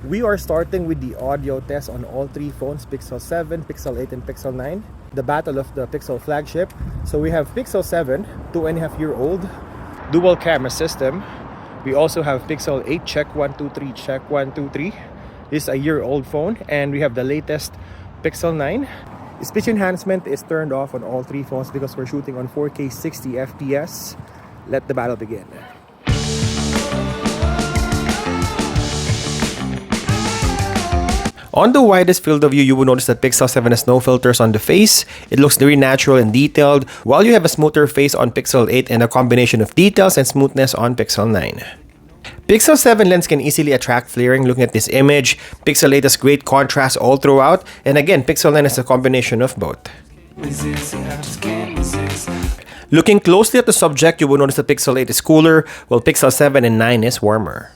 We are starting with the audio test on all three phones, Pixel 7, Pixel 8, and Pixel 9. The battle of the Pixel flagship. So we have Pixel 7, 2.5-year-old, dual camera system. We also have Pixel 8, check 1, 2, 3, check 1, 2, 3. This is a year-old phone, and we have the latest Pixel 9. Speech enhancement is turned off on all three phones because we're shooting on 4K 60 FPS. Let the battle begin. On the widest field of view, you will notice that Pixel 7 has no filters on the face. It looks very natural and detailed, while you have a smoother face on Pixel 8 and a combination of details and smoothness on Pixel 9. Pixel 7 lens can easily attract flaring. Looking at this image, Pixel 8 has great contrast all throughout, and again, Pixel 9 is a combination of both. Looking closely at the subject, you will notice that Pixel 8 is cooler, while Pixel 7 and 9 is warmer.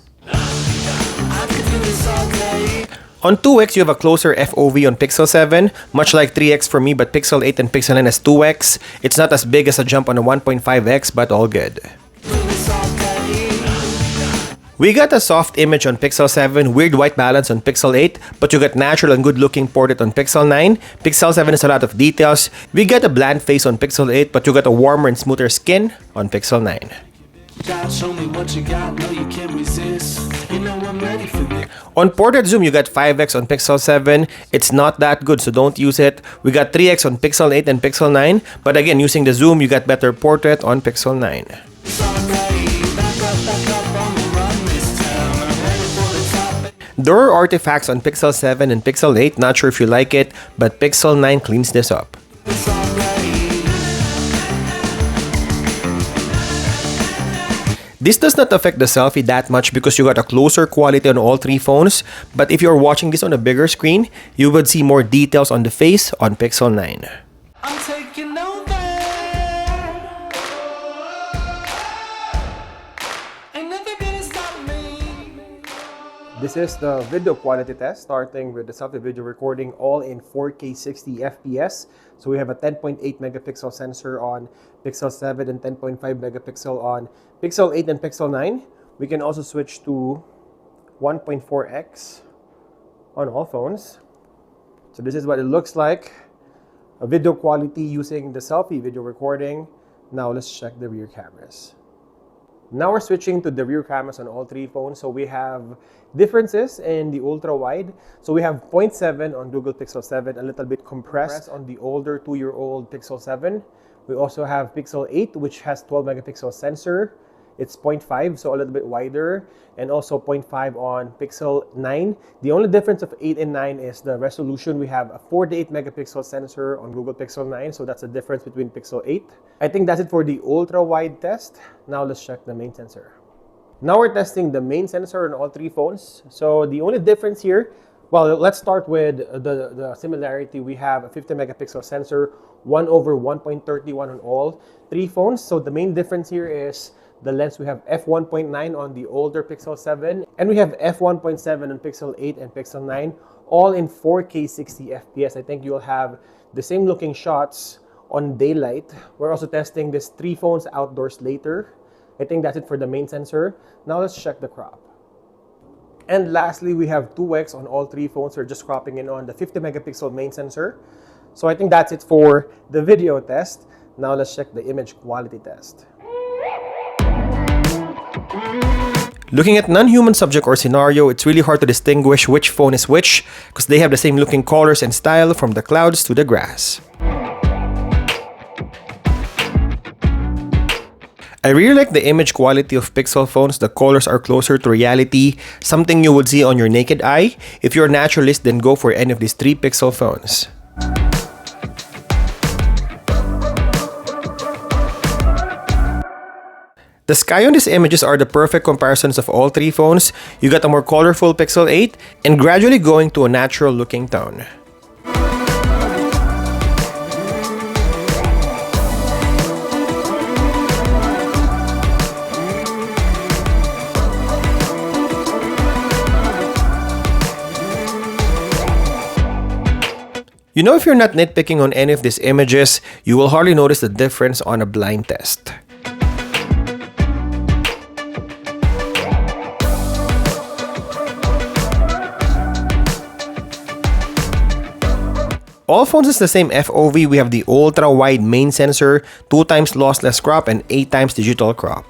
On 2x, you have a closer FOV on Pixel 7, much like 3x for me, but Pixel 8 and Pixel 9 has 2x. It's not as big as a jump on a 1.5x, but all good. We got a soft image on Pixel 7, weird white balance on Pixel 8, but you got natural and good looking portrait on Pixel 9. Pixel 7 has a lot of details. We got a bland face on Pixel 8, but you got a warmer and smoother skin on Pixel 9. Show me what you got, no you can't resist. You know I'm ready for this. On portrait zoom, you got 5x on Pixel 7. It's not that good, so don't use it. We got 3x on Pixel 8 and Pixel 9, but again, using the zoom, you got better portrait on Pixel 9. There are artifacts on Pixel 7 and Pixel 8, not sure if you like it, but Pixel 9 cleans this up. This does not affect the selfie that much because you got a closer quality on all three phones, but if you're watching this on a bigger screen, you would see more details on the face on Pixel 9. I'm taking over. Ain't never gonna stop me. This is the video quality test, starting with the selfie video recording all in 4K 60 FPS. So we have a 10.8 megapixel sensor on Pixel 7 and 10.5 megapixel on Pixel 8 and Pixel 9. We can also switch to 1.4x on all phones. So this is what it looks like. A video quality using the selfie video recording. Now let's check the rear cameras. Now we're switching to the rear cameras on all three phones. So we have differences in the ultra-wide. So we have 0.7 on Google Pixel 7, a little bit compressed on the older 2-year-old Pixel 7. We also have Pixel 8, which has 12 megapixel sensor. It's 0.5, so a little bit wider, and also 0.5 on Pixel 9. The only difference of 8 and 9 is the resolution. We have a 48 megapixel sensor on Google Pixel 9, so that's the difference between Pixel 8. I think that's it for the ultra-wide test. Now let's check the main sensor. Now we're testing the main sensor on all three phones. So the only difference here, well, let's start with the similarity. We have a 50 megapixel sensor, 1/1.31 on all three phones. So the main difference here is the lens. We have f1.9 on the older Pixel 7, and we have f1.7 on Pixel 8 and Pixel 9, all in 4K 60 FPS. I think you'll have the same looking shots on daylight. We're also testing these three phones outdoors later. I think that's it for the main sensor. Now let's check the crop. And lastly, we have 2x on all three phones. We're just cropping in on the 50 megapixel main sensor. So I think that's it for the video test. Now let's check the image quality test. Looking at non-human subject or scenario, it's really hard to distinguish which phone is which because they have the same looking colors and style from the clouds to the grass. I really like the image quality of Pixel phones. The colors are closer to reality, something you would see on your naked eye. If you're a naturalist, then go for any of these three Pixel phones. The sky on these images are the perfect comparisons of all three phones. You got a more colorful Pixel 8 and gradually going to a natural looking tone. You know, if you're not nitpicking on any of these images, you will hardly notice the difference on a blind test. All phones is the same FOV. We have the ultra-wide main sensor, 2 times lossless crop, and 8 times digital crop.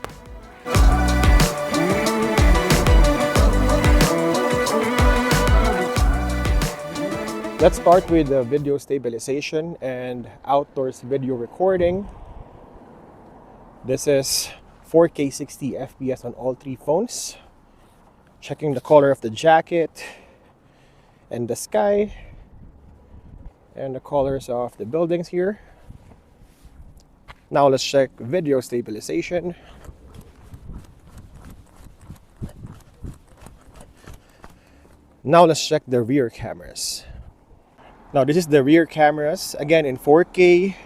Let's start with the video stabilization and outdoors video recording. This is 4K 60 FPS on all 3 phones. Checking the color of the jacket and the sky and the colors of the buildings here. Now let's check video stabilization. Now let's check the rear cameras. Now this is the rear cameras, again in 4K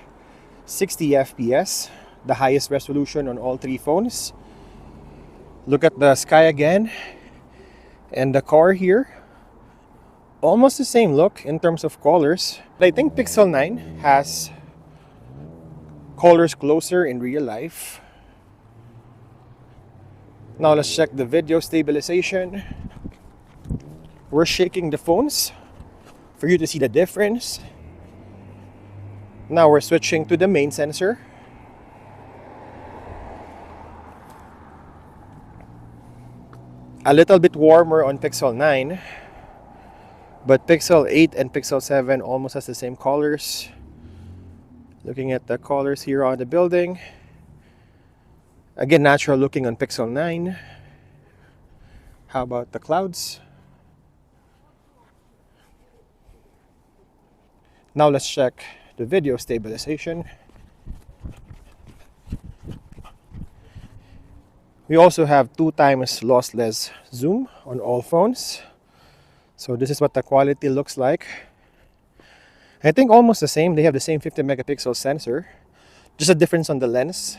60 FPS, the highest resolution on all 3 phones. Look at the sky again and the car here. Almost the same look in terms of colors. I think Pixel 9 has colors closer in real life. Now let's check the video stabilization. We're shaking the phones for you to see the difference. Now we're switching to the main sensor. A little bit warmer on Pixel 9, but Pixel 8 and Pixel 7 almost has the same colors. Looking at the colors here on the building. Again, natural looking on Pixel 9. How about the clouds? Now let's check the video stabilization. We also have 2 times lossless zoom on all phones. So this is what the quality looks like. I think almost the same. They have the same 50 megapixel sensor. Just a difference on the lens.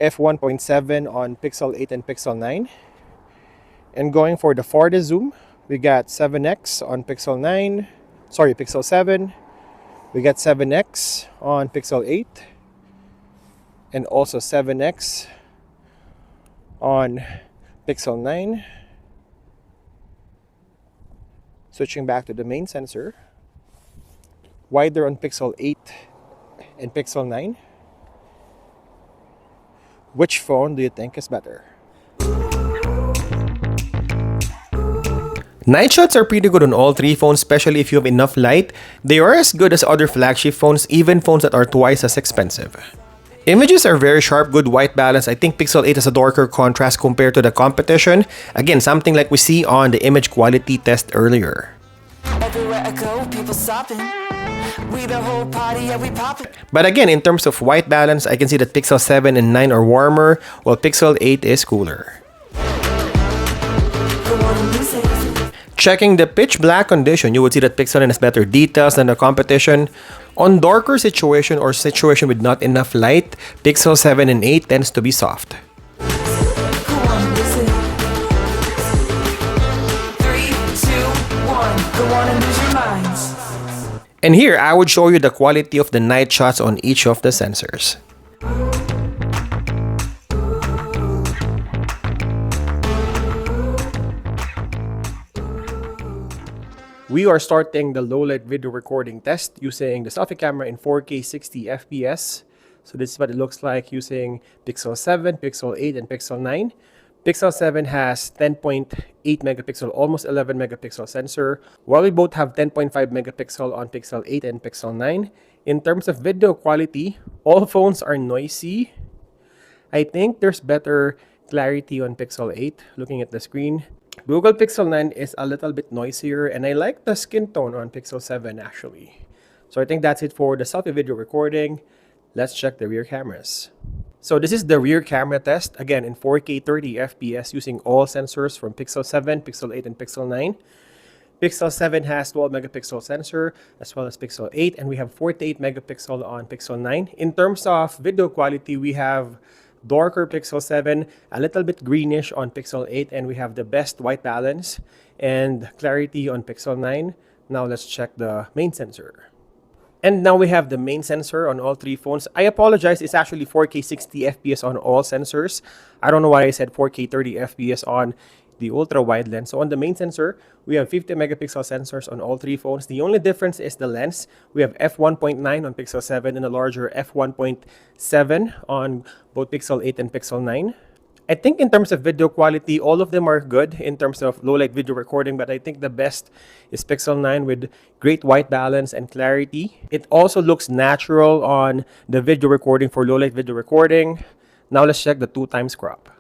f1.7 on Pixel 8 and Pixel 9. And going for the farthest zoom, we got 7x on Pixel 7. We got 7x on Pixel 8. And also 7x on Pixel 9. Switching back to the main sensor. Wider on Pixel 8 and Pixel 9. Which phone do you think is better? Night shots are pretty good on all 3 phones, especially if you have enough light. They are as good as other flagship phones, even phones that are twice as expensive. Images are very sharp, good white balance. I think Pixel 8 has a darker contrast compared to the competition. Again, something like we see on the image quality test earlier. Everywhere I go, people stopping. We the whole party, yeah, we popping. But again, in terms of white balance, I can see that Pixel 7 and 9 are warmer, while Pixel 8 is cooler. Checking the pitch black condition, you would see that Pixel 9 has better details than the competition. On darker situation or situation with not enough light, Pixel 7 and 8 tends to be soft. 3, 2, 1, go on and lose your minds. And here, I would show you the quality of the night shots on each of the sensors. We are starting the low-light video recording test using the selfie camera in 4K 60 FPS. So this is what it looks like using Pixel 7, Pixel 8, and Pixel 9. Pixel 7 has 10.8 megapixel, almost 11 megapixel sensor, while we both have 10.5 megapixel on Pixel 8 and Pixel 9. In terms of video quality, all phones are noisy. I think there's better clarity on Pixel 8, looking at the screen. Google Pixel 9 is a little bit noisier, and I like the skin tone on Pixel 7 actually. So I think that's it for the selfie video recording. Let's check the rear cameras. So this is the rear camera test, again in 4K 30 FPS using all sensors from Pixel 7, Pixel 8, and Pixel 9. Pixel 7 has 12 megapixel sensor as well as Pixel 8, and we have 48 megapixel on Pixel 9. In terms of video quality, we have darker Pixel 7, a little bit greenish on Pixel 8, and we have the best white balance and clarity on Pixel 9. Now let's check the main sensor. And now we have the main sensor on all 3 phones. I apologize, it's actually 4K 60 FPS on all sensors. I don't know why I said 4K 30 FPS on the ultra-wide lens. So on the main sensor, we have 50 megapixel sensors on all three phones. The only difference is the lens. We have f1.9 on Pixel 7 and a larger f1.7 on both Pixel 8 and Pixel 9. I think in terms of video quality, all of them are good in terms of low light video recording, but I think the best is Pixel 9 with great white balance and clarity. It also looks natural on the video recording for low light video recording. Now let's check the 2x crop.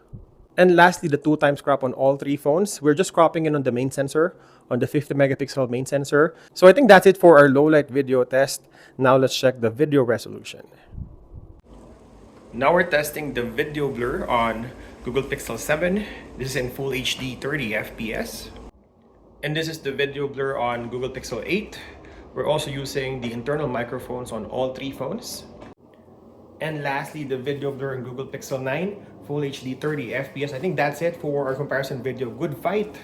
And lastly, the 2x crop on all three phones. We're just cropping in on the main sensor, on the 50 megapixel main sensor. So I think that's it for our low light video test. Now let's check the video resolution. Now we're testing the video blur on Google Pixel 7. This is in Full HD 30 FPS. And this is the video blur on Google Pixel 8. We're also using the internal microphones on all three phones. And lastly, the video blur on Google Pixel 9, Full HD 30 FPS. I think that's it for our comparison video. Good fight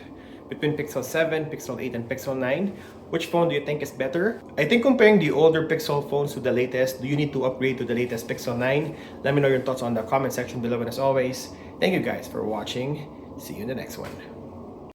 between Pixel 7, Pixel 8, and Pixel 9. Which phone do you think is better? I think comparing the older Pixel phones to the latest, do you need to upgrade to the latest Pixel 9? Let me know your thoughts on the comment section below. And as always, thank you guys for watching. See you in the next one.